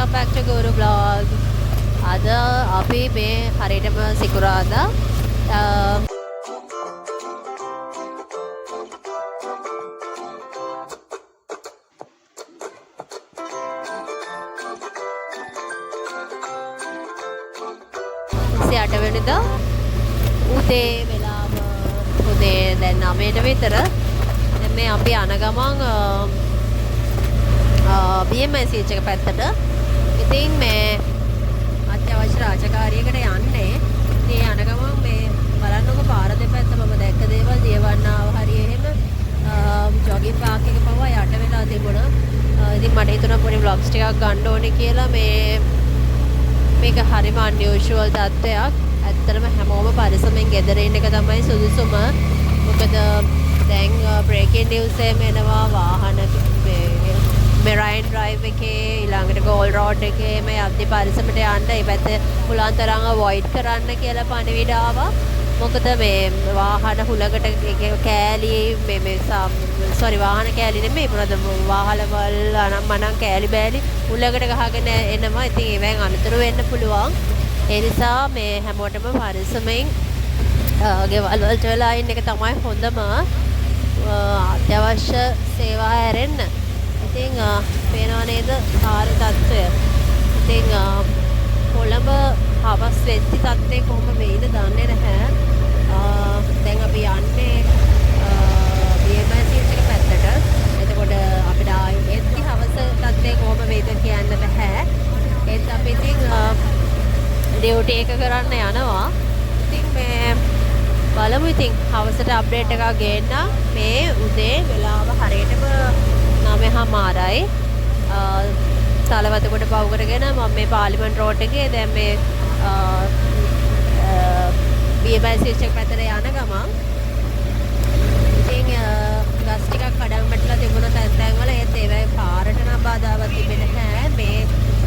welcome back to Guru Vlog. අද අපි මේ හරියටම සිකුරාදා සියාට වෙනදා උදේ වෙලාව උදේ දැන් 9ට විතර දැන් මේ අපි යන ගමන් BMS එක පැත්තට ඉතින් මේ අත්‍යවශ්‍ය රාජකාරියකට යන්නේ මේ යන ගමන් මේ බලන්නකො පාර දෙපැත්ත මම දැක්ක දේවල් දියවන්නාව හරිය එහෙම ජොගින් පාක් එක පවා යට වෙලා තිබුණා. ඉතින් මට හිතුණා පොඩි vlogs ටිකක් ගන්න ඕනේ කියලා මේක හරිම unusual තත්ත්වයක්. ඇත්තටම හැමෝම පරිස්සමෙන් ගෙදර ඉන්න එක තමයි සුදුසුම. මොකද දැන් breaking news එකම එනවා වාහන Marine Drive එකේ ඊළඟට Gold Road එකේ මේ යද්දි පරිස්සමට යන්න ඒ පැත්තේ පුළුවන් තරම් avoid කරන්න කියලා පණිවිඩ ආවා. මොකද මේ වාහන හුලකට කෑලි වාහන කෑලි නෙමෙයි මොනවද වාහනවල අනම්මනම් කෑලි බෑලි හුලකට ගහගෙන එනවා. ඉතින් ඒවෙන් අනතුරු වෙන්න පුළුවන්. ඒ නිසා මේ හැමෝටම පරිස්සමෙන් ගෙවල් වලට වෙලා ඉන්න එක තමයි හොඳම. අත්‍යවශ්‍ය සේවා ඇරෙන්න. ඉතින් පේනවා නේද කාර්ය තත්ත්වය. ඉතින් කොළඹ හවස් වෙද්දි තත්ත්වය කොහොම වෙයිද දන්නේ නැහැ. දැන් අපි යන්නේ BMS එක පැත්තට. එතකොට අපිට එද්දි හවස තත්ත්වය කොහොම වෙයිද කියන්න බෑ. ඒත් අපි ඉතින් ඩියුටි එක කරන්න යනවා. ඉතින් මේ බලමු ඉතින් හවසට අප්ඩේට් එකක් ගේන්න. මේ උදේ වෙලාව හරියටම 9:00යි. තලවතකොට පව් කරගෙන මම මේ පාර්ලිමේන්තු රෝඩ් එකේ දැන් මේ BMS එක පැත්තට යන ගමන් ඉතින් ගස් ටිකක් කඩන් වැටලා තිබුණ තැන් වල ඒත් ඒවයි පාරට නම් බාධාවක් තිබෙන්නේ නැහැ. මේ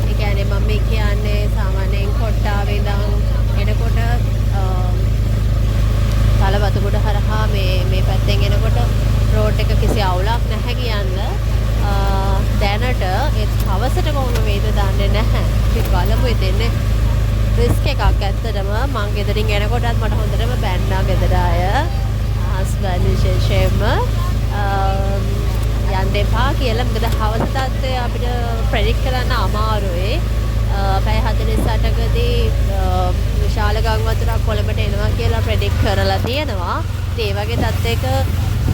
ඒ කියන්නේ මම මේ කියන්නේ සාමාන්‍යයෙන් කොට්ටාවේ ඉඳන් එනකොට තලවතකොට හරහා මේ පැත්තෙන් එනකොට රෝඩ් එක කිසි අවුලක් නැහැ කියන්න. දැනට ඒත් හවසට කොහොම වේද දන්නේ නැහැ. අපි බලමු ඉතින් රිස්ක් එකක් ඇත්තටම මං ගෙදරින් එනකොටත් මට හොඳටම බැන්නා ගෙදර අය. හස්බන්ඩ් විශේෂයෙන්ම යන්න එපා කියලා. මොකද හවස තත්ත්වය අපිට ප්‍රෙඩික්ට් කරන්න අමාරුයි. පැය 48කදී විශාල ගම් වතුරක් කොළඹට එනවා කියලා ප්‍රෙඩික්ට් කරලා තියෙනවා. ඒ වගේ තත්ත්වයක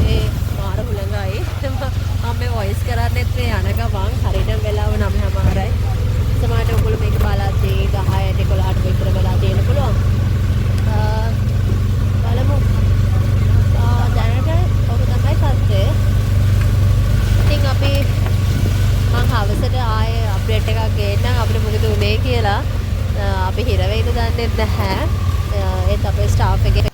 මේ මාර හුළඟයි. මම මේ වොයිස් කරන්නේත් මේ යන ගමන් හරියටම වෙලාව 9:00යි. සමහරට ඔයගොල්ලෝ මේක බලද්දී 10ට 11ට විතර වෙලා තියෙන පුළුවන්. බලමු. දැනට ඔක තමයි තත්ත්වය. ඉතින් අපි මං හවසට ආයේ අප්ඩේට් එකක් ගේන්නම් අපිට මොකද උනේ කියලා. අපි හිර වෙයිද දන්නේ නැහැ. ඒත් අපේ ස්ටාෆ් එකේ